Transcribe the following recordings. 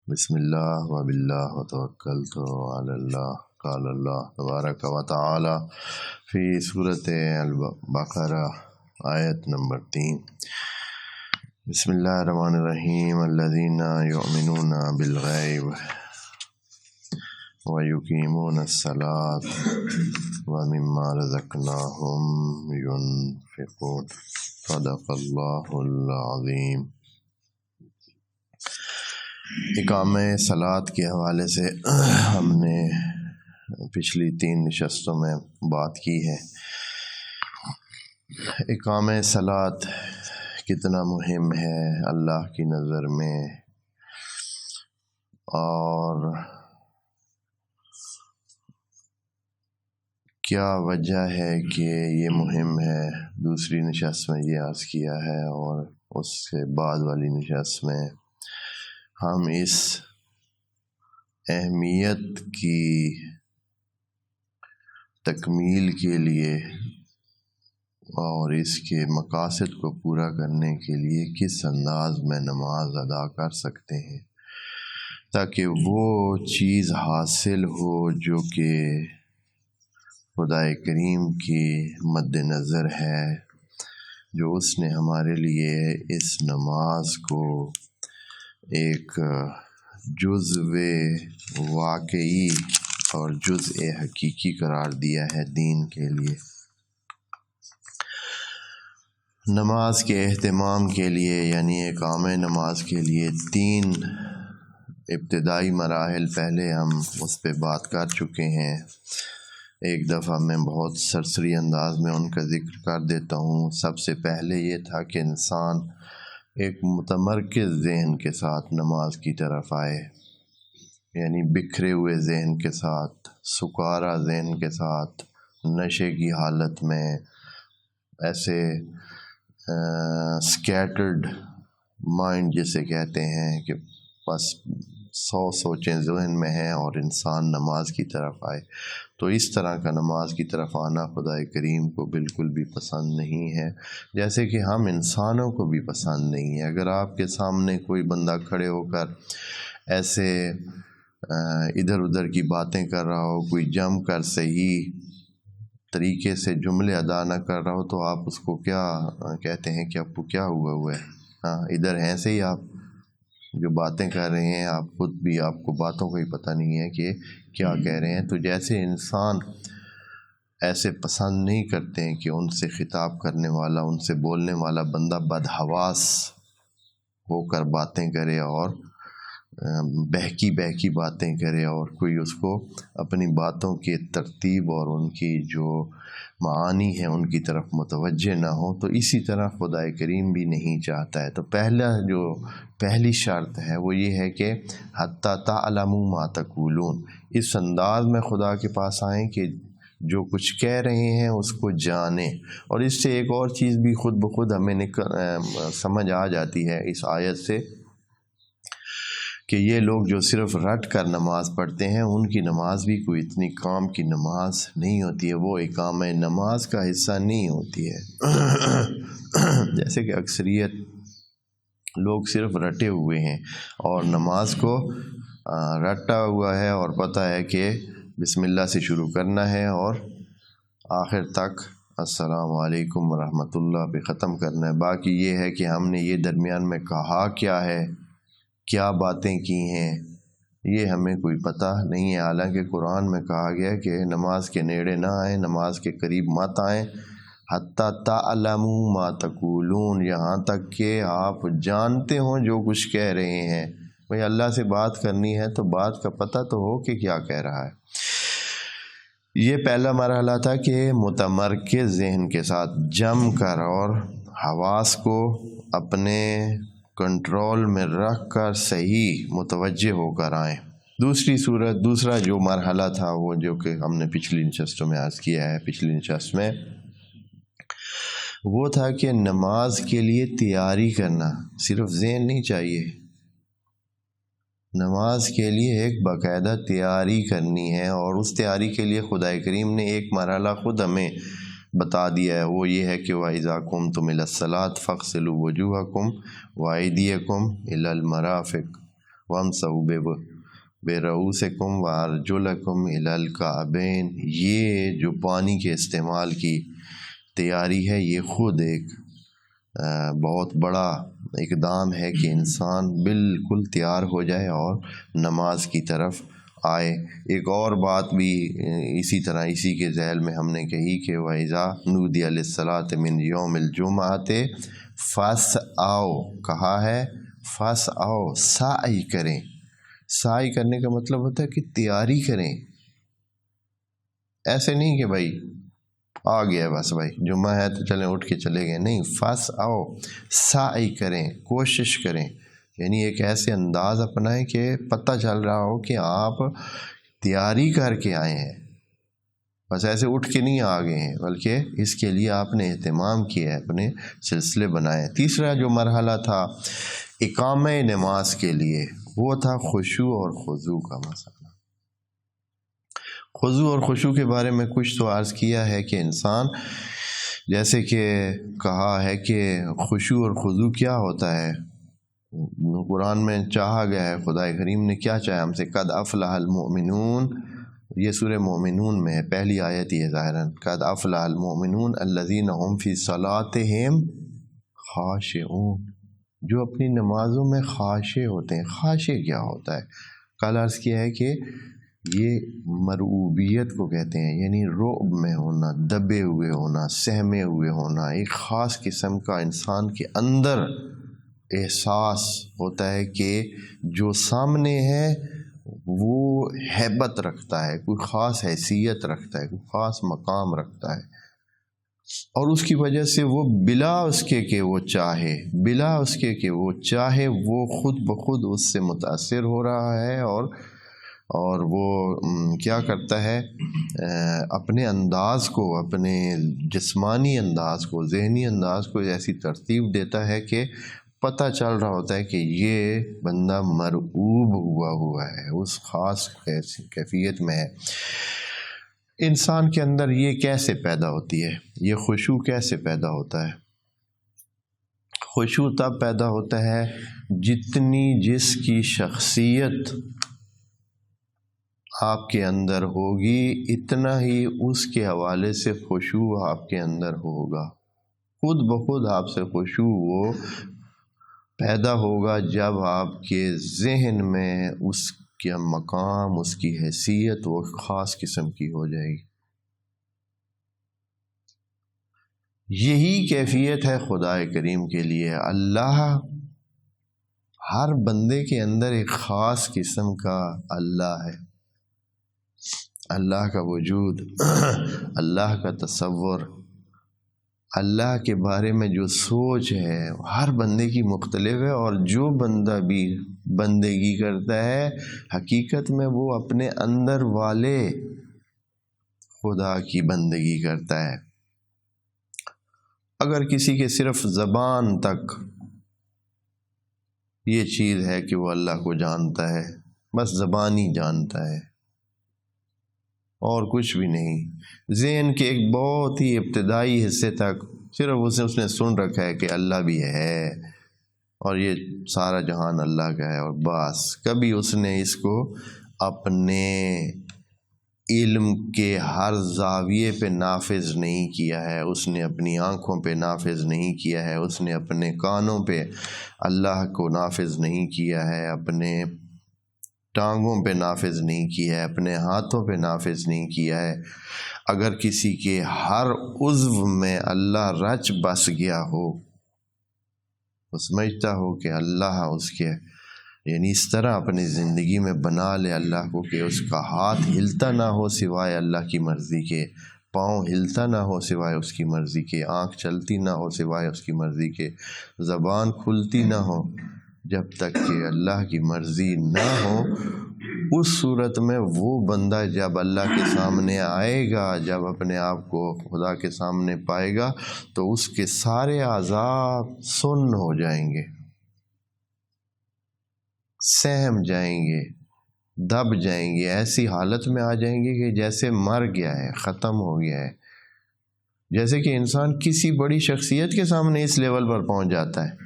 بسم اللہ و باللہ وتوکلت علی اللہ قال اللہ تبارک و تعالی فی سورۃ البقرہ آیت نمبر 3۔ بسم اللہ الرحمن الرحیم الذین یؤمنون بالغیب ویقیمون الصلاۃ ومما رزقناہم ینفقون صدق اللہ العظیم۔ اقامہ صلاۃ کے حوالے سے ہم نے پچھلی 3 نشستوں میں بات کی ہے۔ اقامہ صلاۃ کتنا مہم ہے اللہ کی نظر میں، اور کیا وجہ ہے کہ یہ مہم ہے۔ دوسری نشست میں یہ عرض کیا ہے، اور اس سے بعد والی نشست میں ہم اس اہمیت کی تکمیل کے لیے اور اس کے مقاصد کو پورا کرنے کے لیے کس انداز میں نماز ادا کر سکتے ہیں، تاکہ وہ چیز حاصل ہو جو کہ خدا کریم کی مد نظر ہے، جو اس نے ہمارے لیے اس نماز کو ایک جزو واقعی اور جزء حقیقی قرار دیا ہے دین کے لیے۔ نماز کے اہتمام کے لیے، یعنی اقامہ نماز کے لیے 3 ابتدائی مراحل پہلے ہم اس پہ بات کر چکے ہیں۔ ایک دفعہ میں بہت سرسری انداز میں ان کا ذکر کر دیتا ہوں۔ سب سے پہلے یہ تھا کہ انسان ایک متمرکز ذہن کے ساتھ نماز کی طرف آئے، یعنی بکھرے ہوئے ذہن کے ساتھ، سکارا ذہن کے ساتھ، نشے کی حالت میں، ایسے سکیٹرڈ مائنڈ جسے کہتے ہیں کہ بس 100 سوچیں ذہن میں ہیں اور انسان نماز کی طرف آئے۔ تو اس طرح کا نماز کی طرف آنا خدا کریم کو بالکل بھی پسند نہیں ہے، جیسے کہ ہم انسانوں کو بھی پسند نہیں ہے۔ اگر آپ کے سامنے کوئی بندہ کھڑے ہو کر ایسے ادھر ادھر کی باتیں کر رہا ہو، کوئی جم کر صحیح طریقے سے جملے ادا نہ کر رہا ہو، تو آپ اس کو کیا کہتے ہیں کہ آپ کو کیا ہوا ہے؟ ہاں، ادھر ہیں سے ہی آپ جو باتیں کر رہے ہیں، آپ خود بھی آپ کو باتوں کا ہی پتہ نہیں ہے کہ کیا کہہ رہے ہیں۔ تو جیسے انسان ایسے پسند نہیں کرتے ہیں کہ ان سے خطاب کرنے والا، ان سے بولنے والا بندہ بدحواس ہو کر باتیں کرے اور بہکی باتیں کرے، اور کوئی اس کو اپنی باتوں کی ترتیب اور ان کی جو معانی ہے ان کی طرف متوجہ نہ ہو، تو اسی طرح خدا کریم بھی نہیں چاہتا ہے۔ تو پہلی شرط ہے وہ یہ ہے کہ حتی تعلموا ما تقولون، اس انداز میں خدا کے پاس آئیں کہ جو کچھ کہہ رہے ہیں اس کو جانیں۔ اور اس سے ایک اور چیز بھی خود بخود ہمیں سمجھ آ جاتی ہے اس آیت سے، کہ یہ لوگ جو صرف رٹ کر نماز پڑھتے ہیں، ان کی نماز بھی کوئی اتنی کام کی نماز نہیں ہوتی ہے، وہ اقامہ نماز کا حصہ نہیں ہوتی ہے۔ جیسے کہ اکثریت لوگ صرف رٹے ہوئے ہیں اور نماز کو رٹا ہوا ہے، اور پتہ ہے کہ بسم اللہ سے شروع کرنا ہے اور آخر تک السلام علیکم ورحمۃ اللہ پہ ختم کرنا ہے۔ باقی یہ ہے کہ ہم نے یہ درمیان میں کہا کیا ہے، کیا باتیں کی ہیں، یہ ہمیں کوئی پتہ نہیں ہے۔ حالانکہ قرآن میں کہا گیا ہے کہ نماز کے نیڑے نہ آئیں، نماز کے قریب مت آئیں، حتی تعلموا ما تقولون، یہاں تک کہ آپ جانتے ہوں جو کچھ کہہ رہے ہیں۔ بھئی اللہ سے بات کرنی ہے تو بات کا پتہ تو ہو کہ کیا کہہ رہا ہے۔ یہ پہلا مرحلہ تھا کہ متمرکز ذہن کے ساتھ جم کر اور حواس کو اپنے کنٹرول میں رکھ کر صحیح متوجہ ہو کر آئیں۔ دوسرا جو مرحلہ تھا وہ جو کہ ہم نے پچھلی نشستوں میں عرض کیا ہے، پچھلی نشست میں وہ تھا کہ نماز کے لیے تیاری کرنا، صرف ذہن نہیں چاہیے، نماز کے لیے ایک باقاعدہ تیاری کرنی ہے، اور اس تیاری کے لیے خدا کریم نے ایک مرحلہ خود ہمیں بتا دیا ہے، وہ یہ ہے کہ وَإِذَا قُمْتُمْ إِلَى الصَّلَاةِ فَاغْسِلُوا وُجُوهَكُمْ وَأَيْدِيَكُمْ إِلَى الْمَرَافِقِ وَامْسَحُوا بِرُؤُوسِكُمْ وَأَرْجُلَكُمْ إِلَى الْكَعْبَيْن۔ یہ جو پانی کے استعمال کی تیاری ہے یہ خود ایک بہت بڑا اقدام ہے کہ انسان بالکل تیار ہو جائے اور نماز کی طرف آئے۔ ایک اور بات بھی اسی طرح اسی کے ذیل میں ہم نے کہی کہ وَإِذَا نُودِيَ لِلصَّلَاةِ مِنْ يَوْمِ الْجُمْعَةِ فَاسْعَوْا، کہا ہے فَاسْعَوْا، سعی کریں۔ سعی کرنے کا مطلب ہوتا ہے کہ تیاری کریں، ایسے نہیں کہ بھائی آ گیا بس بھائی جمعہ ہے تو چلیں اٹھ کے چلے گئے، نہیں، فَاسْعَوْا، سعی کریں، کوشش کریں، یعنی ایک ایسے انداز اپنائیں کہ پتہ چل رہا ہو کہ آپ تیاری کر کے آئے ہیں، بس ایسے اٹھ کے نہیں آ گئے ہیں، بلکہ اس کے لیے آپ نے اہتمام کیا ہے، اپنے سلسلے بنائے۔ تیسرا جو مرحلہ تھا اقامہ نماز کے لیے وہ تھا خشوع اور خضوع کا مسئلہ۔ خضوع اور خشوع کے بارے میں کچھ تو عرض کیا ہے کہ انسان، جیسے کہ کہا ہے کہ خشوع اور خضوع کیا ہوتا ہے، قرآن میں چاہا گیا ہے، خدا کریم نے کیا چاہا ہم سے، قد افلح المؤمنون، یہ سورہ مومنون میں ہے، پہلی آیت یہ ظاہراً، قد افلح المؤمنون الذین هم فی صلاتہم خاشعون، جو اپنی نمازوں میں خاشع ہوتے ہیں۔ خاشع کیا ہوتا ہے؟ کل عرض کیا ہے کہ یہ مرعوبیت کو کہتے ہیں، یعنی رعب میں ہونا، دبے ہوئے ہونا، سہمے ہوئے ہونا، ایک خاص قسم کا انسان کے اندر احساس ہوتا ہے کہ جو سامنے ہے وہ ہیبت رکھتا ہے، کوئی خاص حیثیت رکھتا ہے، کوئی خاص مقام رکھتا ہے، اور اس کی وجہ سے وہ بلا اس کے کہ وہ چاہے وہ خود بخود اس سے متاثر ہو رہا ہے، اور وہ کیا کرتا ہے، اپنے انداز کو، اپنے جسمانی انداز کو، ذہنی انداز کو ایسی ترتیب دیتا ہے کہ پتہ چل رہا ہوتا ہے کہ یہ بندہ مرعوب ہوا ہے، اس خاص کیفیت میں ہے۔ انسان کے اندر یہ کیسے پیدا ہوتی ہے، یہ خشوع کیسے پیدا ہوتا ہے؟ خشوع تب پیدا ہوتا ہے جتنی جس کی شخصیت آپ کے اندر ہوگی اتنا ہی اس کے حوالے سے خشوع آپ کے اندر ہوگا، خود بخود آپ سے خشوع وہ پیدا ہوگا جب آپ کے ذہن میں اس کا مقام، اس کی حیثیت وہ خاص قسم کی ہو جائے گی۔ یہی کیفیت ہے خدا کریم کے لیے۔ اللہ ہر بندے کے اندر ایک خاص قسم کا اللہ ہے، اللہ کا وجود، اللہ کا تصور، اللہ کے بارے میں جو سوچ ہے ہر بندے کی مختلف ہے، اور جو بندہ بھی بندگی کرتا ہے حقیقت میں وہ اپنے اندر والے خدا کی بندگی کرتا ہے۔ اگر کسی کے صرف زبان تک یہ چیز ہے کہ وہ اللہ کو جانتا ہے، بس زبانی جانتا ہے اور کچھ بھی نہیں، ذہن کے ایک بہت ہی ابتدائی حصے تک صرف اس نے سن رکھا ہے کہ اللہ بھی ہے اور یہ سارا جہان اللہ کا ہے، اور بس کبھی اس نے اس کو اپنے علم کے ہر زاویے پہ نافذ نہیں کیا ہے، اس نے اپنی آنکھوں پہ نافذ نہیں کیا ہے، اس نے اپنے کانوں پہ اللہ کو نافذ نہیں کیا ہے، اپنے ٹانگوں پہ نافذ نہیں کیا ہے، اپنے ہاتھوں پہ نافذ نہیں کیا ہے۔ اگر کسی کے ہر عضو میں اللہ رچ بس گیا ہو، وہ سمجھتا ہو کہ اللہ اس کے، یعنی اس طرح اپنی زندگی میں بنا لے اللہ کو کہ اس کا ہاتھ ہلتا نہ ہو سوائے اللہ کی مرضی کے، پاؤں ہلتا نہ ہو سوائے اس کی مرضی کے، آنکھ چلتی نہ ہو سوائے اس کی مرضی کے، زبان کھلتی نہ ہو جب تک کہ اللہ کی مرضی نہ ہو، اس صورت میں وہ بندہ جب اللہ کے سامنے آئے گا، جب اپنے آپ کو خدا کے سامنے پائے گا، تو اس کے سارے اعضاء سن ہو جائیں گے، سہم جائیں گے، دب جائیں گے، ایسی حالت میں آ جائیں گے کہ جیسے مر گیا ہے، ختم ہو گیا ہے، جیسے کہ انسان کسی بڑی شخصیت کے سامنے اس لیول پر پہنچ جاتا ہے۔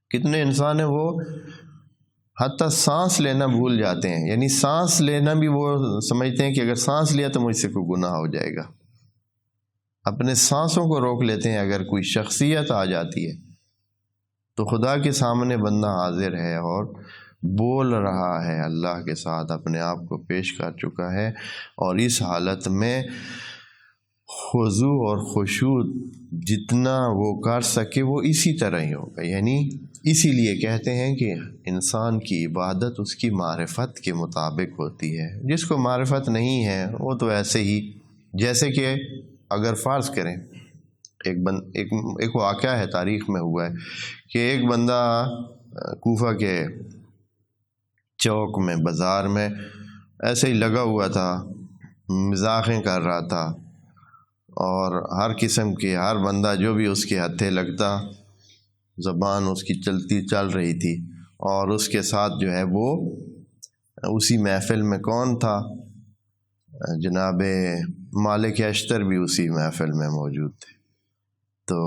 کتنے انسان ہیں وہ حتیٰ سانس لینا بھول جاتے ہیں، یعنی سانس لینا بھی وہ سمجھتے ہیں کہ اگر سانس لیا تو مجھ سے کوئی گناہ ہو جائے گا، اپنے سانسوں کو روک لیتے ہیں۔ اگر کوئی شخصیت آ جاتی ہے تو خدا کے سامنے بندہ حاضر ہے اور بول رہا ہے اللہ کے ساتھ، اپنے آپ کو پیش کر چکا ہے، اور اس حالت میں خضوع اور خشوع جتنا وہ کر سکے وہ اسی طرح ہی ہوگا۔ یعنی اسی لیے کہتے ہیں کہ انسان کی عبادت اس کی معرفت کے مطابق ہوتی ہے۔ جس کو معرفت نہیں ہے وہ تو ایسے ہی، جیسے کہ اگر فرض کریں ایک واقعہ ہے، تاریخ میں ہوا ہے کہ ایک بندہ کوفہ کے چوک میں، بازار میں ایسے ہی لگا ہوا تھا، مزاحیں کر رہا تھا، اور ہر قسم کے ہر بندہ جو بھی اس کے ہتھے لگتا، زبان اس کی چل رہی تھی، اور اس کے ساتھ جو ہے وہ اسی محفل میں کون تھا؟ جناب مالک اشتر بھی اسی محفل میں موجود تھے۔ تو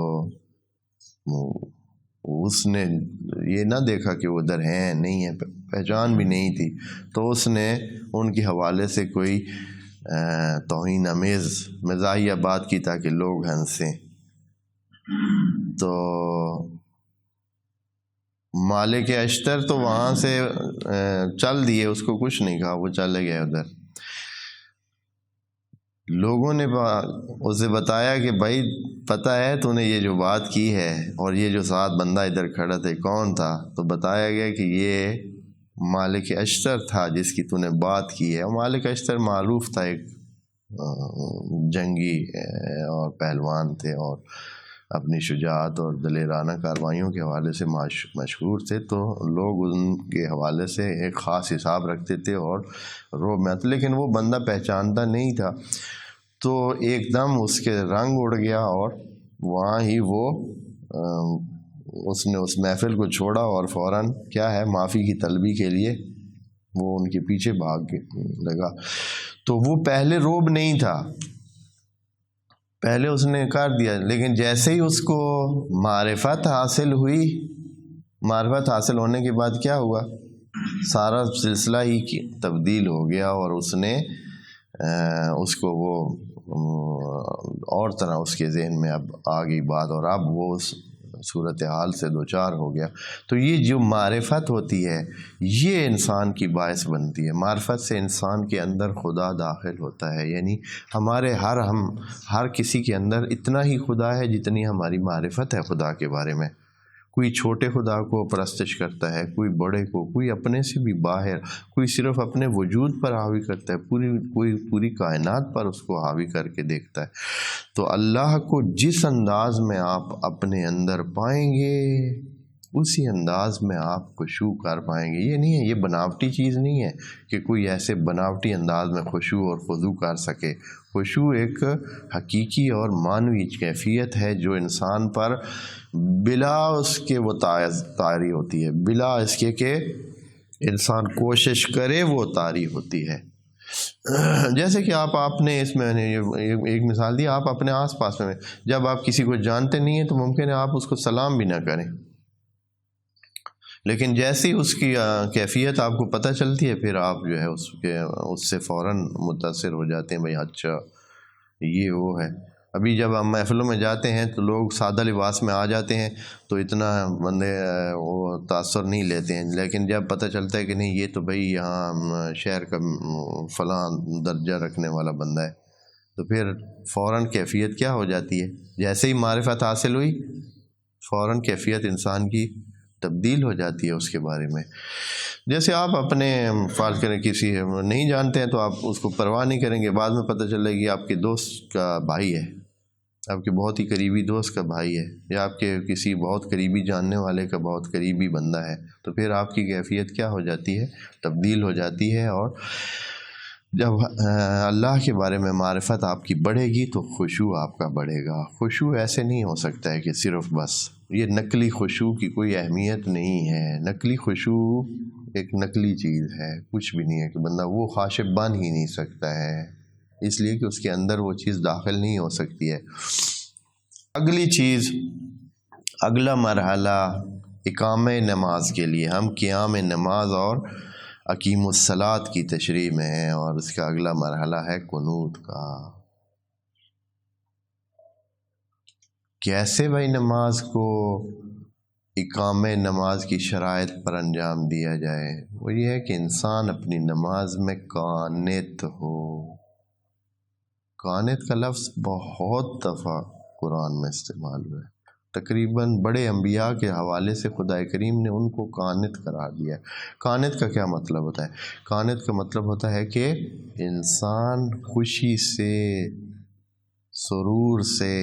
اس نے یہ نہ دیکھا کہ وہ ادھر ہیں نہیں ہیں، پہچان بھی نہیں تھی، تو اس نے ان کے حوالے سے کوئی توہین آمیز مزاحیہ بات کی تاکہ لوگ ہنسیں۔ تو مالک اشتر تو وہاں سے چل دیے، اس کو کچھ نہیں کہا، وہ چلے گئے ادھر۔ لوگوں نے اسے بتایا کہ بھائی پتہ ہے تو نے یہ جو بات کی ہے، اور یہ جو ساتھ بندہ ادھر کھڑا تھے کون تھا؟ تو بتایا گیا کہ یہ مالک اشتر تھا جس کی تو نے بات کی ہے۔ اور مالک اشتر معروف تھا، ایک جنگی اور پہلوان تھے، اور اپنی شجاعت اور دلیرانہ کارروائیوں کے حوالے سے مشہور تھے، تو لوگ ان کے حوالے سے ایک خاص حساب رکھتے تھے اور روب میں آتے، لیکن وہ بندہ پہچانتا نہیں تھا۔ تو ایک دم اس کے رنگ اڑ گیا، اور وہاں ہی وہ اس نے اس محفل کو چھوڑا اور فوراً کیا ہے معافی کی طلبی کے لیے وہ ان کے پیچھے بھاگ لگا۔ تو وہ پہلے روب نہیں تھا، پہلے اس نے کر دیا، لیکن جیسے ہی اس کو معرفت حاصل ہوئی، معرفت حاصل ہونے کے بعد کیا ہوا؟ سارا سلسلہ ہی تبدیل ہو گیا، اور اس نے اس کو وہ اور طرح اس کے ذہن میں اب آ گئی بات، اور اب وہ اس صورتحال سے دوچار ہو گیا۔ تو یہ جو معرفت ہوتی ہے یہ انسان کی باعث بنتی ہے۔ معرفت سے انسان کے اندر خدا داخل ہوتا ہے، یعنی ہمارے ہر کسی کے اندر اتنا ہی خدا ہے جتنی ہماری معرفت ہے خدا کے بارے میں۔ کوئی چھوٹے خدا کو پرستش کرتا ہے، کوئی بڑے کو، کوئی اپنے سے بھی باہر، کوئی صرف اپنے وجود پر حاوی کرتا ہے، کوئی پوری کائنات پر اس کو حاوی کر کے دیکھتا ہے۔ تو اللہ کو جس انداز میں آپ اپنے اندر پائیں گے اسی انداز میں آپ خشوع کر پائیں گے۔ یہ نہیں ہے، یہ بناوٹی چیز نہیں ہے کہ کوئی ایسے بناوٹی انداز میں خشوع اور خضوع کر سکے۔ خشوع ایک حقیقی اور معنوی کیفیت ہے جو انسان پر بلا اس کے وہ طاری ہوتی ہے، بلا اس کے کہ انسان کوشش کرے وہ طاری ہوتی ہے۔ جیسے کہ آپ نے اس میں ایک مثال دی، آپ اپنے آس پاس میں جب آپ کسی کو جانتے نہیں ہیں تو ممکن ہے آپ اس کو سلام بھی نہ کریں، لیکن جیسے ہی اس کی کیفیت آپ کو پتہ چلتی ہے پھر آپ جو ہے اس سے فوراً متاثر ہو جاتے ہیں، بھئی اچھا یہ وہ ہے۔ ابھی جب ہم محفلوں میں جاتے ہیں تو لوگ سادہ لباس میں آ جاتے ہیں تو اتنا بندے وہ تاثر نہیں لیتے ہیں، لیکن جب پتہ چلتا ہے کہ نہیں یہ تو بھئی یہاں شہر کا فلاں درجہ رکھنے والا بندہ ہے، تو پھر فوراً کیفیت کیا ہو جاتی ہے؟ جیسے ہی معرفت حاصل ہوئی فوراً کیفیت انسان کی تبدیل ہو جاتی ہے اس کے بارے میں۔ جیسے آپ اپنے فرض کریں کسی نہیں جانتے ہیں تو آپ اس کو پرواہ نہیں کریں گے، بعد میں پتہ چلے گی آپ کے دوست کا بھائی ہے، آپ کے بہت ہی قریبی دوست کا بھائی ہے، یا آپ کے کسی بہت قریبی جاننے والے کا بہت قریبی بندہ ہے، تو پھر آپ کی کیفیت کیا ہو جاتی ہے؟ تبدیل ہو جاتی ہے۔ اور جب اللہ کے بارے میں معرفت آپ کی بڑھے گی تو خشوع آپ کا بڑھے گا۔ خشوع ایسے نہیں ہو سکتا ہے کہ صرف بس یہ نقلی خشوع کی کوئی اہمیت نہیں ہے۔ نقلی خشوع ایک نقلی چیز ہے، کچھ بھی نہیں ہے کہ بندہ وہ خاشع بن ہی نہیں سکتا ہے، اس لیے کہ اس کے اندر وہ چیز داخل نہیں ہو سکتی ہے۔ اگلی چیز، اگلا مرحلہ اقامہ نماز کے لیے. ہم قیام نماز اور اقیم الصلاۃ کی تشریح میں ہیں، اور اس کا اگلا مرحلہ ہے قنوت کا. کیسے بھائی نماز کو اقامہ نماز کی شرائط پر انجام دیا جائے؟ وہ یہ ہے کہ انسان اپنی نماز میں قانت ہو. قانت کا لفظ بہت دفعہ قرآن میں استعمال ہوا ہے. تقریباً بڑے انبیاء کے حوالے سے خدا کریم نے ان کو قانت قرار دیا. قانت کا کیا مطلب ہوتا ہے؟ قانت کا مطلب ہوتا ہے کہ انسان خوشی سے، سرور سے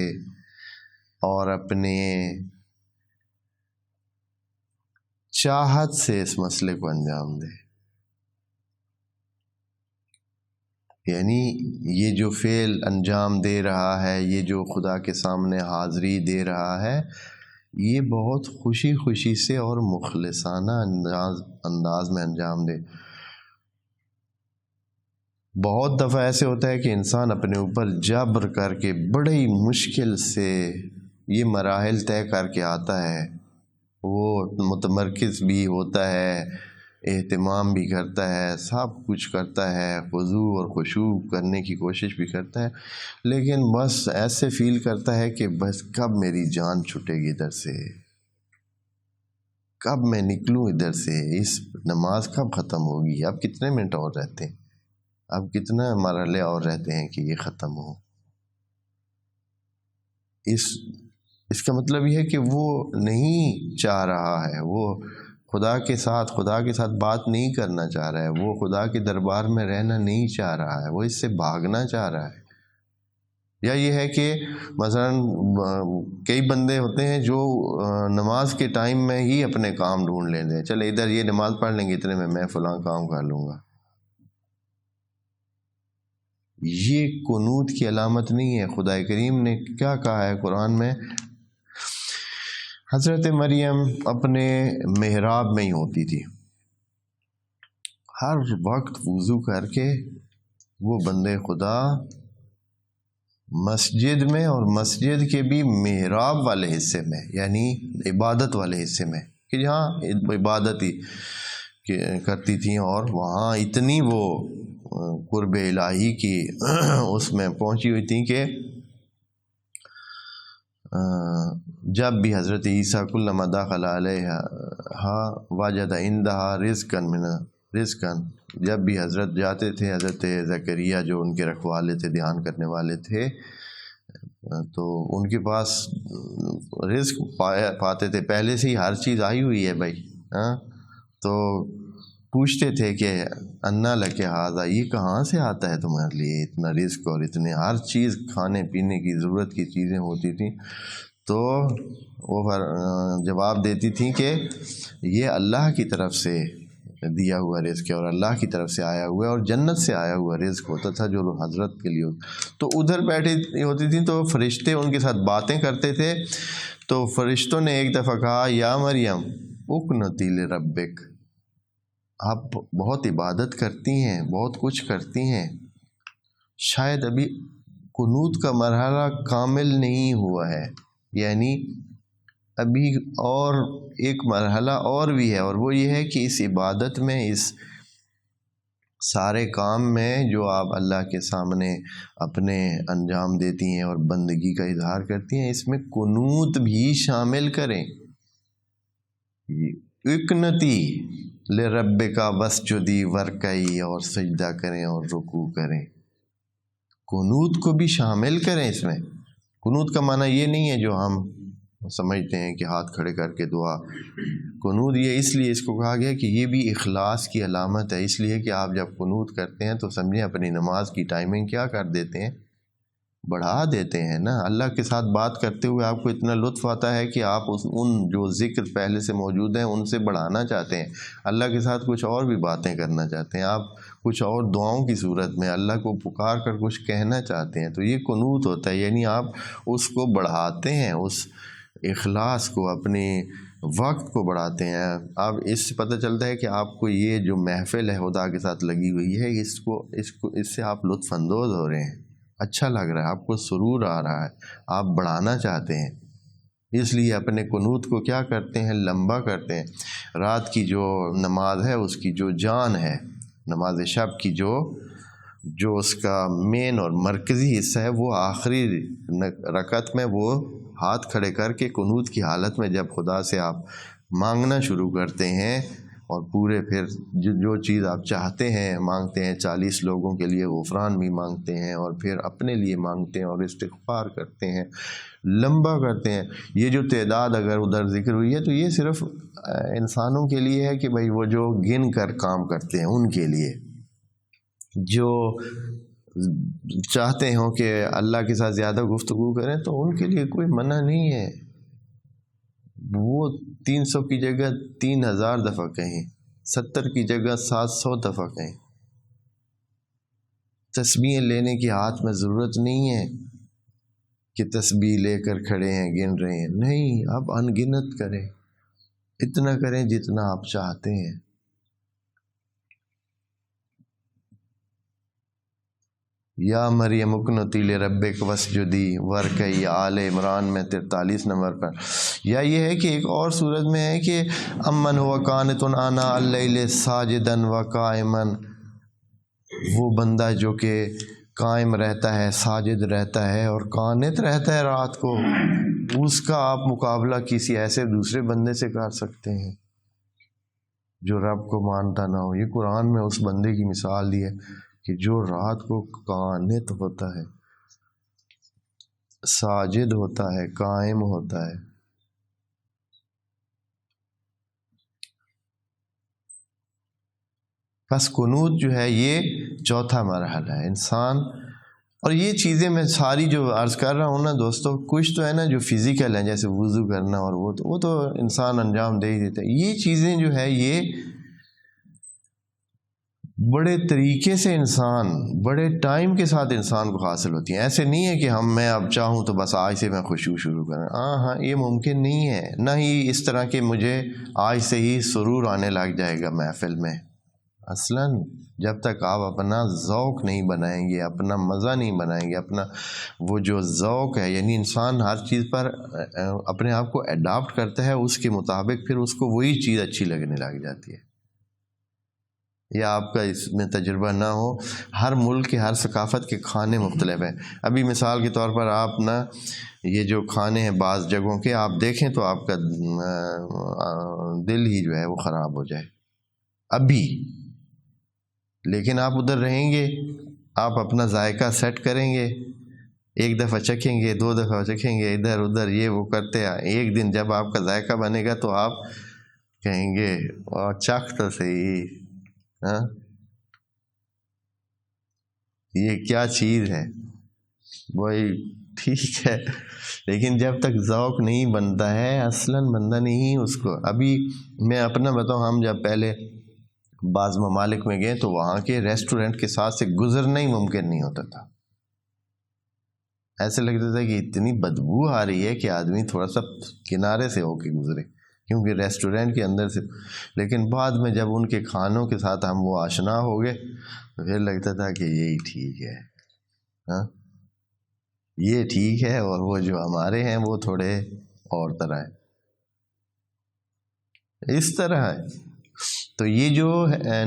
اور اپنے چاہت سے اس مسئلے کو انجام دے. یعنی یہ جو فعل انجام دے رہا ہے، یہ جو خدا کے سامنے حاضری دے رہا ہے، یہ بہت خوشی خوشی سے اور مخلصانہ انداز میں انجام دے. بہت دفعہ ایسے ہوتا ہے کہ انسان اپنے اوپر جبر کر کے بڑی مشکل سے یہ مراحل طے کر کے آتا ہے. وہ متمرکز بھی ہوتا ہے، اہتمام بھی کرتا ہے، سب کچھ کرتا ہے، خضوع اور خشوع کرنے کی کوشش بھی کرتا ہے، لیکن بس ایسے فیل کرتا ہے کہ بس کب میری جان چھٹے گی ادھر سے، کب میں نکلوں ادھر سے، اس نماز کب ختم ہوگی، اب کتنے منٹ اور رہتے ہیں، اب کتنا مرحلے اور رہتے ہیں کہ یہ ختم ہو. اس کا مطلب یہ ہے کہ وہ نہیں چاہ رہا ہے، وہ خدا کے ساتھ بات نہیں کرنا چاہ رہا ہے، وہ خدا کے دربار میں رہنا نہیں چاہ رہا ہے، وہ اس سے بھاگنا چاہ رہا ہے. یا یہ ہے کہ مثلا کئی بندے ہوتے ہیں جو نماز کے ٹائم میں ہی اپنے کام ڈھونڈ لیتے ہیں، چلے ادھر یہ نماز پڑھ لیں گے، اتنے میں فلاں کام کر لوں گا. یہ قنوت کی علامت نہیں ہے. خدا کریم نے کیا کہا ہے قرآن میں؟ حضرت مریم اپنے محراب میں ہی ہوتی تھی، ہر وقت وضو کر کے وہ بندے خدا مسجد میں، اور مسجد کے بھی محراب والے حصے میں، یعنی عبادت والے حصے میں، کہ جہاں عبادت ہی کرتی تھیں، اور وہاں اتنی وہ قرب الہی کی اس میں پہنچی ہوئی تھیں کہ جب بھی حضرت عیسیٰ کلما دخل علیہا وجد عندہا رزقا، جب بھی حضرت جاتے تھے، حضرت زکریا جو ان کے رکھوالے تھے، دھیان کرنے والے تھے، تو ان کے پاس رزق پاتے تھے. پہلے سے ہی ہر چیز آئی ہوئی ہے بھائی، تو پوچھتے تھے کہ انا لک ھذا، یہ کہاں سے آتا ہے تمہارے لیے اتنا رزق، اور اتنے ہر چیز کھانے پینے کی ضرورت کی چیزیں ہوتی تھیں. تو وہ جواب دیتی تھیں کہ یہ اللہ کی طرف سے دیا ہوا رزق ہے، اور اللہ کی طرف سے آیا ہوا ہے، اور جنت سے آیا ہوا رزق ہوتا تھا جو حضرت کے لیے. تو ادھر بیٹھی ہوتی تھیں تو فرشتے ان کے ساتھ باتیں کرتے تھے. تو فرشتوں نے ایک دفعہ کہا، یا مریم اقنتی لربک، آپ بہت عبادت کرتی ہیں، بہت کچھ کرتی ہیں، شاید ابھی قنوت کا مرحلہ کامل نہیں ہوا ہے، یعنی ابھی اور ایک مرحلہ اور بھی ہے، اور وہ یہ ہے کہ اس عبادت میں، اس سارے کام میں جو آپ اللہ کے سامنے اپنے انجام دیتی ہیں اور بندگی کا اظہار کرتی ہیں، اس میں قنوت بھی شامل کریں. اقنتی لربک واسجدی ورکعی، اور سجدہ کریں اور رکوع کریں، قنوت کو بھی شامل کریں اس میں. قنوت کا معنی یہ نہیں ہے جو ہم سمجھتے ہیں کہ ہاتھ کھڑے کر کے دعا. قنوت یہ اس لیے اس کو کہا گیا کہ یہ بھی اخلاص کی علامت ہے، اس لیے کہ آپ جب قنوت کرتے ہیں تو سمجھیں اپنی نماز کی ٹائمنگ کیا کر دیتے ہیں، بڑھا دیتے ہیں نا. اللہ کے ساتھ بات کرتے ہوئے آپ کو اتنا لطف آتا ہے کہ آپ ان جو ذکر پہلے سے موجود ہیں ان سے بڑھانا چاہتے ہیں، اللہ کے ساتھ کچھ اور بھی باتیں کرنا چاہتے ہیں، آپ کچھ اور دعاؤں کی صورت میں اللہ کو پکار کر کچھ کہنا چاہتے ہیں. تو یہ قنوت ہوتا ہے، یعنی آپ اس کو بڑھاتے ہیں، اس اخلاص کو، اپنے وقت کو بڑھاتے ہیں. اب اس سے پتہ چلتا ہے کہ آپ کو یہ جو محفل ہے خدا کے ساتھ لگی ہوئی ہے، اس سے آپ لطف اندوز ہو رہے ہیں، اچھا لگ رہا ہے، آپ کو سرور آ رہا ہے، آپ بڑھانا چاہتے ہیں. اس لیے اپنے قنوت کو کیا کرتے ہیں؟ لمبا کرتے ہیں۔ رات کی جو نماز ہے اس کی جو جان ہے، نماز شب کی جو اس کا مین اور مرکزی حصہ ہے، وہ آخری رکعت میں وہ ہاتھ کھڑے کر کے قنوت کی حالت میں جب خدا سے آپ مانگنا شروع کرتے ہیں اور پورے پھر جو چیز آپ چاہتے ہیں مانگتے ہیں، 40 لوگوں کے لیے غفران بھی مانگتے ہیں اور پھر اپنے لیے مانگتے ہیں اور استغفار کرتے ہیں، لمبا کرتے ہیں۔ یہ جو تعداد اگر ادھر ذکر ہوئی ہے تو یہ صرف انسانوں کے لیے ہے کہ بھائی وہ جو گن کر کام کرتے ہیں ان کے لیے، جو چاہتے ہوں کہ اللہ کے ساتھ زیادہ گفتگو کریں تو ان کے لیے کوئی منع نہیں ہے، وہ 300 کی جگہ 3000 دفعہ کہیں، 70 کی جگہ 700 دفعہ کہیں۔ تسبیح لینے کی ہاتھ میں ضرورت نہیں ہے کہ تسبیح لے کر کھڑے ہیں گن رہے ہیں، نہیں، آپ انگنت کریں، اتنا کریں جتنا آپ چاہتے ہیں۔ یا مریم اقنتی لربک واسجدی ورکعی، آل عمران میں 43 نمبر پر۔ یا یہ ہے کہ ایک اور صورت میں ہے کہ امن ہوا قانت آناء اللیل ساجدا وقائما، وہ بندہ جو کہ قائم رہتا ہے، ساجد رہتا ہے اور قانت رہتا ہے رات کو، اس کا آپ مقابلہ کسی ایسے دوسرے بندے سے کر سکتے ہیں جو رب کو مانتا نہ ہو؟ یہ قرآن میں اس بندے کی مثال دی ہے کہ جو رات کو قانت ہوتا ہے، ساجد ہوتا ہے، قائم ہوتا ہے۔ بس قنوت جو ہے یہ چوتھا مرحلہ ہے انسان، اور یہ چیزیں میں ساری جو عرض کر رہا ہوں نا دوستو، کچھ تو ہے نا جو فزیکل ہیں جیسے وضو کرنا، اور وہ تو انسان انجام دے ہی دیتا ہے۔ یہ چیزیں جو ہے یہ بڑے طریقے سے انسان بڑے ٹائم کے ساتھ انسان کو حاصل ہوتی ہیں۔ ایسے نہیں ہے کہ میں اب چاہوں تو بس آج سے میں خشوع شروع کروں، ہاں یہ ممکن نہیں ہے، نہ ہی اس طرح کہ مجھے آج سے ہی سرور آنے لگ جائے گا محفل میں۔ اصلاً جب تک آپ اپنا ذوق نہیں بنائیں گے، اپنا مزہ نہیں بنائیں گے، اپنا وہ جو ذوق ہے، یعنی انسان ہر چیز پر اپنے آپ کو اڈاپٹ کرتا ہے، اس کے مطابق پھر اس کو وہی چیز اچھی لگنے لگ جاتی ہے۔ یا آپ کا اس میں تجربہ نہ ہو، ہر ملک کے ہر ثقافت کے کھانے مختلف ہیں۔ ابھی مثال کے طور پر آپ نا یہ جو کھانے ہیں بعض جگہوں کے آپ دیکھیں تو آپ کا دل ہی جو ہے وہ خراب ہو جائے ابھی، لیکن آپ ادھر رہیں گے، آپ اپنا ذائقہ سیٹ کریں گے، ایک دفعہ چکھیں گے، 2 دفعہ چکھیں گے، ادھر ادھر یہ وہ کرتے ہیں، ایک دن جب آپ کا ذائقہ بنے گا تو آپ کہیں گے چکھ تو صحیح، ہاں یہ کیا چیز ہے، وہی ٹھیک ہے، لیکن جب تک ذوق نہیں بنتا ہے اصلاً بندہ نہیں اس کو۔ ابھی میں اپنا بتاؤں، ہم جب پہلے بعض ممالک میں گئے تو وہاں کے ریسٹورنٹ کے ساتھ سے گزرنا ہی ممکن نہیں ہوتا تھا، ایسے لگتا تھا کہ اتنی بدبو آ رہی ہے کہ آدمی تھوڑا سا کنارے سے ہو کے گزرے، کیونکہ ریسٹورنٹ کے اندر سے۔ لیکن بعد میں جب ان کے کھانوں کے ساتھ ہم وہ آشنا ہو گئے تو پھر لگتا تھا کہ یہی ٹھیک ہے، ہاں یہ ٹھیک ہے، اور وہ جو ہمارے ہیں وہ تھوڑے اور طرح ہے، اس طرح ہے۔ تو یہ جو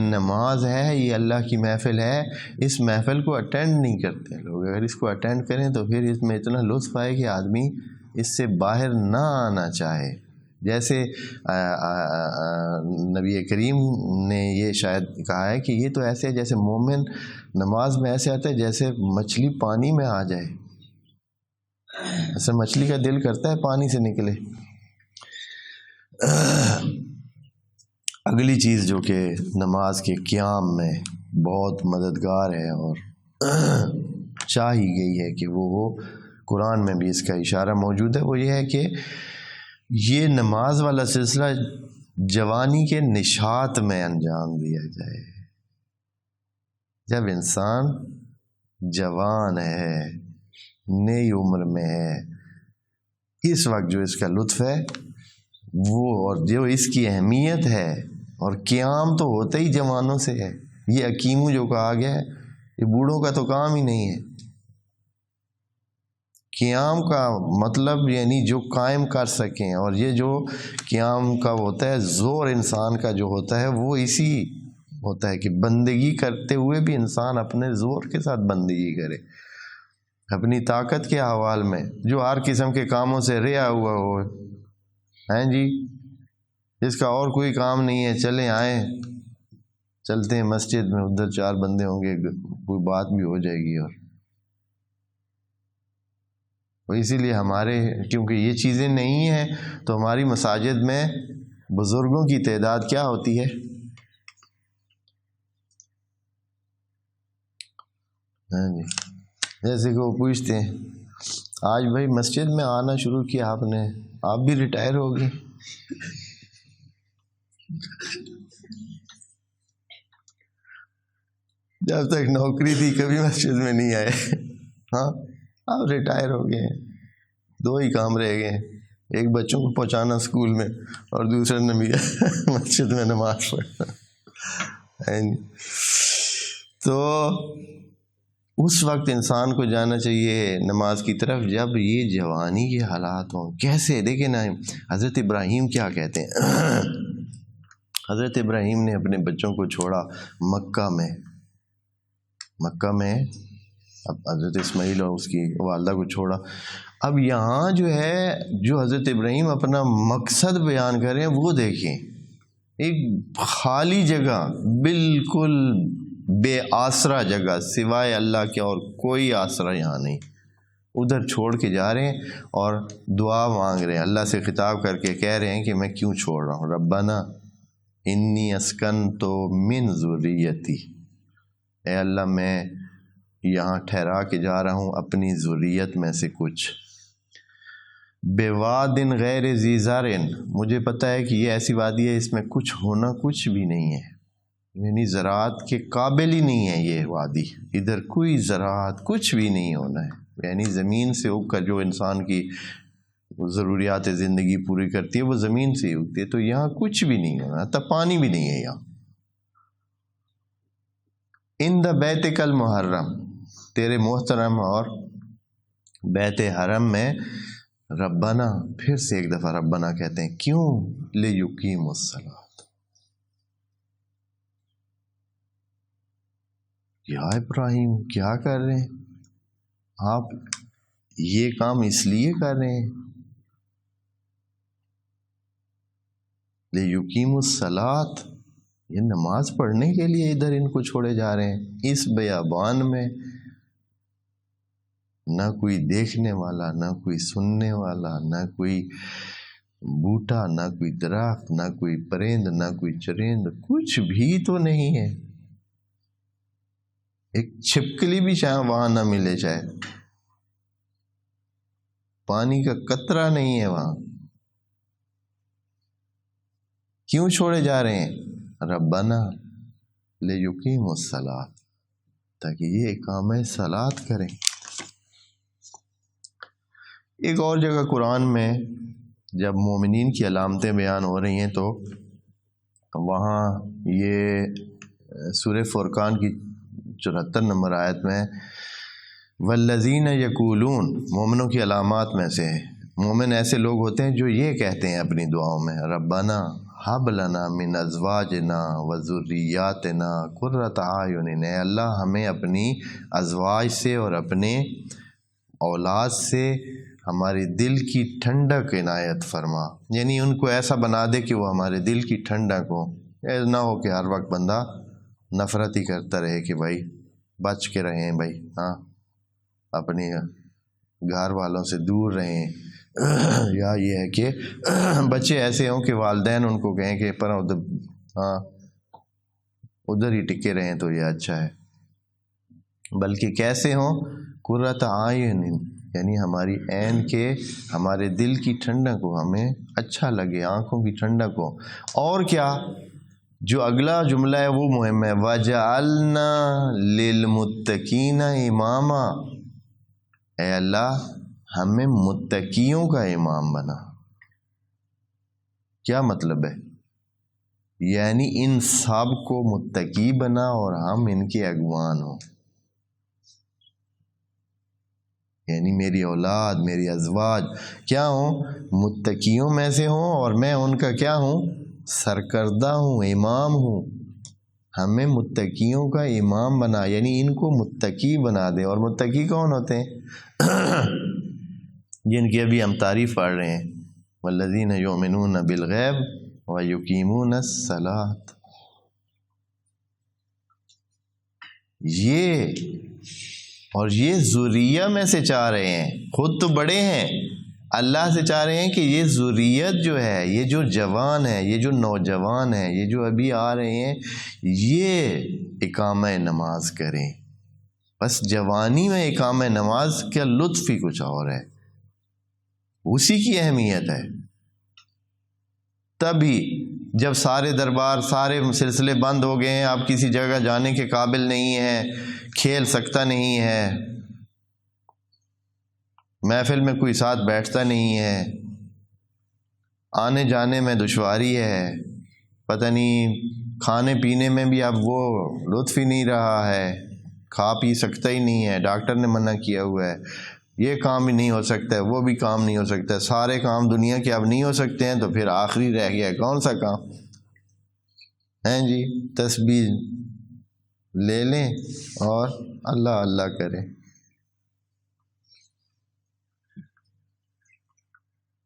نماز ہے، یہ اللہ کی محفل ہے، اس محفل کو اٹینڈ نہیں کرتے لوگ۔ اگر اس کو اٹینڈ کریں تو پھر اس میں اتنا لطف آئے کہ آدمی اس سے باہر نہ آنا چاہے۔ جیسے نبی کریم نے یہ شاید کہا ہے کہ یہ تو ایسے ہے جیسے مومن نماز میں ایسے آتا ہے جیسے مچھلی پانی میں آ جائے، ایسے مچھلی کا دل کرتا ہے پانی سے نکلے۔ اگلی چیز جو کہ نماز کے قیام میں بہت مددگار ہے اور چاہی گئی ہے کہ وہ ہو، قرآن میں بھی اس کا اشارہ موجود ہے، وہ یہ ہے کہ یہ نماز والا سلسلہ جوانی کے نشاط میں انجام دیا جائے۔ جب انسان جوان ہے، نئی عمر میں ہے، اس وقت جو اس کا لطف ہے وہ، اور جو اس کی اہمیت ہے، اور قیام تو ہوتا ہی جوانوں سے ہے۔ یہ حکیموں جو کہا گیا ہے، یہ بوڑھوں کا تو کام ہی نہیں ہے۔ قیام کا مطلب یعنی جو قائم کر سکیں، اور یہ جو قیام کا ہوتا ہے زور انسان کا جو ہوتا ہے وہ اسی ہوتا ہے کہ بندگی کرتے ہوئے بھی انسان اپنے زور کے ساتھ بندگی کرے، اپنی طاقت کے حوال میں، جو ہر قسم کے کاموں سے رہا ہوا ہو، ہیں جی، جس کا اور کوئی کام نہیں ہے، چلیں آئیں چلتے ہیں مسجد میں، ادھر 4 بندے ہوں گے، کوئی بات بھی ہو جائے گی۔ اور اسی لیے ہمارے کیونکہ یہ چیزیں نہیں ہیں تو ہماری مساجد میں بزرگوں کی تعداد کیا ہوتی ہے؟ ہاں جی، جیسے کہ وہ پوچھتے ہیں آج بھائی مسجد میں آنا شروع کیا آپ نے، آپ بھی ریٹائر ہو گئے؟ جب تک نوکری تھی کبھی مسجد میں نہیں آئے، ہاں آپ ریٹائر ہو گئے ہیں، 2 ہی کام رہ گئے ہیں، ایک بچوں کو پہنچانا اسکول میں اور دوسرا مسجد میں نماز پڑھنا۔ تو اس وقت انسان کو جانا چاہیے نماز کی طرف جب یہ جوانی کے حالات ہوں۔ کیسے دیکھیں نا، حضرت ابراہیم کیا کہتے ہیں، حضرت ابراہیم نے اپنے بچوں کو چھوڑا مکہ میں، اب حضرت اسماعیل اور اس کی والدہ کو چھوڑا۔ اب یہاں جو ہے جو حضرت ابراہیم اپنا مقصد بیان کریں وہ دیکھیں، ایک خالی جگہ، بالکل بے آسرا جگہ، سوائے اللہ کے اور کوئی آسرا یہاں نہیں، ادھر چھوڑ کے جا رہے ہیں اور دعا مانگ رہے ہیں، اللہ سے خطاب کر کے کہہ رہے ہیں کہ میں کیوں چھوڑ رہا ہوں، ربنا انی اسکنت من ذریتی، اے اللہ میں یہاں ٹھہرا کے جا رہا ہوں اپنی ذریت میں سے کچھ، بواد غیر ذی زرع، مجھے پتہ ہے کہ یہ ایسی وادی ہے اس میں کچھ ہونا کچھ بھی نہیں ہے، یعنی زراعت کے قابل ہی نہیں ہے یہ وادی، ادھر کوئی زراعت کچھ بھی نہیں ہونا ہے، یعنی زمین سے اگ کر جو انسان کی ضروریات زندگی پوری کرتی ہے وہ زمین سے ہی اگتی ہے، تو یہاں کچھ بھی نہیں ہونا، تب پانی بھی نہیں ہے یہاں۔ ان دا بیتک المحرم، تیرے محترم اور بیت حرم میں، ربنا، پھر سے ایک دفعہ ربنا کہتے ہیں، کیوں؟ لیقیم الصلاۃ، یا ابراہیم کیا کر رہے ہیں آپ، یہ کام اس لیے کر رہے ہیں، لیقیم الصلاۃ، یہ نماز پڑھنے کے لیے ادھر ان کو چھوڑے جا رہے ہیں، اس بیابان میں، نہ کوئی دیکھنے والا، نہ کوئی سننے والا، نہ کوئی بوٹا، نہ کوئی درخت، نہ کوئی پرند، نہ کوئی چرند، کچھ بھی تو نہیں ہے، ایک چھپکلی بھی چاہے وہاں نہ ملے، چاہے پانی کا قطرہ نہیں ہے وہاں، کیوں چھوڑے جا رہے ہیں؟ ربنا لیقیموا الصلاۃ، تاکہ یہ اقامہ صلاۃ کریں۔ ایک اور جگہ قرآن میں جب مومنین کی علامتیں بیان ہو رہی ہیں تو وہاں یہ سورہ فرقان کی 74 نمبر آیت میں، والذین یقولون، مومنوں کی علامات میں سے، مومن ایسے لوگ ہوتے ہیں جو یہ کہتے ہیں اپنی دعاؤں میں، ربنا ہب لنا من ازواجنا وذریاتنا قرۃ اعین، اے اللہ ہمیں اپنی ازواج سے اور اپنے اولاد سے ہمارے دل کی ٹھنڈک عنایت فرما، یعنی ان کو ایسا بنا دے کہ وہ ہمارے دل کی ٹھنڈک ہو، ایسا نہ ہو کہ ہر وقت بندہ نفرت ہی کرتا رہے کہ بھائی بچ کے رہیں، بھائی ہاں اپنی گھر والوں سے دور رہیں، یا یہ ہے کہ بچے ایسے ہوں کہ والدین ان کو کہیں کہ پر ہاں ادھر ہی ٹکے رہیں تو یہ اچھا ہے، بلکہ کیسے ہوں؟ قرۃ اعین، یعنی ہماری عین کے، ہمارے دل کی ٹھنڈک ہو، ہمیں اچھا لگے، آنکھوں کی ٹھنڈک ہو، اور کیا جو اگلا جملہ ہے وہ مہم ہے، وَجَعَلْنَا لِلْمُتَّقِينَ إِمَامًا، اے اللہ ہمیں متقیوں کا امام بنا۔ کیا مطلب ہے؟ یعنی ان سب کو متقی بنا اور ہم ان کے اگوان ہوں، یعنی میری اولاد، میری ازواج کیا ہوں؟ متقیوں میں سے ہوں، اور میں ان کا کیا ہوں؟ سرکردہ ہوں، امام ہوں۔ ہمیں متقیوں کا امام بنا، یعنی ان کو متقی بنا دے۔ اور متقی کون ہوتے ہیں؟ جن کی ابھی ہم تعریف پڑھ رہے ہیں، والذین یؤمنون بالغیب ویقیمون الصلاۃ۔ یہ ذریہ میں سے چاہ رہے ہیں، خود تو بڑے ہیں، اللہ سے چاہ رہے ہیں کہ یہ ذریت جو ہے، یہ جو جوان ہے، یہ جو نوجوان ہے، یہ جو ابھی آ رہے ہیں، یہ اقامہ نماز کریں۔ بس جوانی میں اقامہ نماز کا لطف ہی کچھ اور ہے، اسی کی اہمیت ہے۔ تبھی جب سارے دربار، سارے سلسلے بند ہو گئے ہیں، آپ کسی جگہ جانے کے قابل نہیں ہیں، کھیل سکتا نہیں ہے، محفل میں کوئی ساتھ بیٹھتا نہیں ہے، آنے جانے میں دشواری ہے، پتہ نہیں کھانے پینے میں بھی اب وہ لطف ہی نہیں رہا ہے، کھا پی سکتا ہی نہیں ہے، ڈاکٹر نے منع کیا ہوا ہے، یہ کام بھی نہیں ہو سکتا ہے، وہ بھی کام نہیں ہو سکتا ہے، سارے کام دنیا کے اب نہیں ہو سکتے ہیں، تو پھر آخری رہ گیا ہے کون سا کام ہیں جی؟ تسبیح لے لیں اور اللہ اللہ کریں۔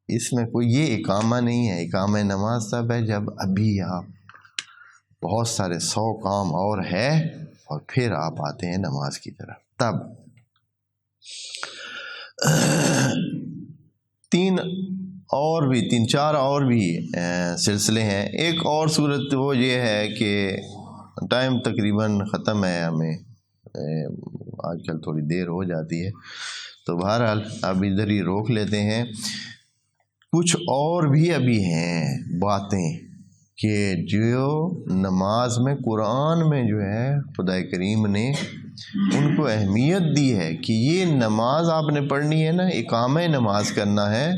اس میں کوئی یہ اقامہ نہیں ہے۔ اقامہ نماز تب ہے جب ابھی آپ بہت سارے 100 کام اور ہے اور پھر آپ آتے ہیں نماز کی طرف، تب۔ تین چار اور بھی سلسلے ہیں۔ ایک اور صورت وہ یہ ہے کہ ٹائم تقریباً ختم ہے، ہمیں آج کل تھوڑی دیر ہو جاتی ہے، تو بہرحال اب ادھر ہی روک لیتے ہیں۔ کچھ اور بھی ابھی ہیں باتیں کہ جو نماز میں، قرآن میں جو ہے خدا کریم نے ان کو اہمیت دی ہے کہ یہ نماز آپ نے پڑھنی ہے نا، اقامہ نماز کرنا ہے،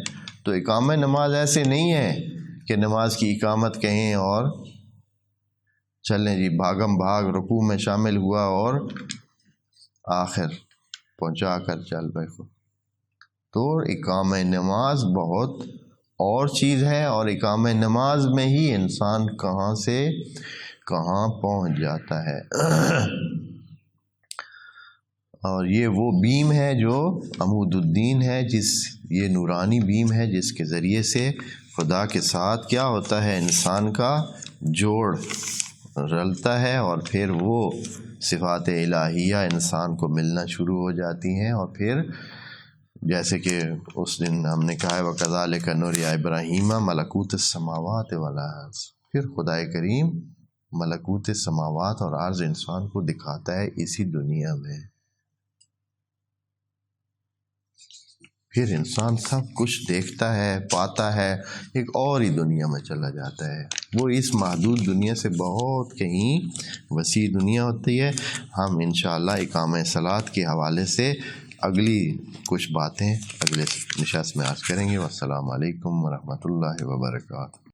تو اقامہ نماز ایسے نہیں ہے کہ نماز کی اقامت کہیں اور چلیں جی بھاگم بھاگ رکوع میں شامل ہوا اور آخر پہنچا کر چل بیٹھو۔ تو اقامہ نماز بہت اور چیز ہے، اور اقامہ نماز میں ہی انسان کہاں سے کہاں پہنچ جاتا ہے۔ اور یہ وہ بیم ہے جو عمود الدین ہے، یہ نورانی بیم ہے جس کے ذریعے سے خدا کے ساتھ کیا ہوتا ہے، انسان کا جوڑ رلتا ہے، اور پھر وہ صفات الہیہ انسان کو ملنا شروع ہو جاتی ہیں، اور پھر جیسے کہ اس دن ہم نے کہا ہے وَكَذَلِكَ نُرِيَ إِبْرَاهِيمَ مَلَكُوتَ السَّمَاوَاتِ وَالْأَرْضِ، پھر خدا کریم ملکوت سماوات اور عرض انسان کو دکھاتا ہے اسی دنیا میں۔ پھر انسان سب کچھ دیکھتا ہے، پاتا ہے، ایک اور ہی دنیا میں چلا جاتا ہے، وہ اس محدود دنیا سے بہت کہیں وسیع دنیا ہوتی ہے۔ ہم انشاءاللہ اقامہ صلاۃ کے حوالے سے اگلی کچھ باتیں اگلے نشست میں عرض کریں گے۔ والسلام علیکم ورحمۃ اللہ وبرکاتہ۔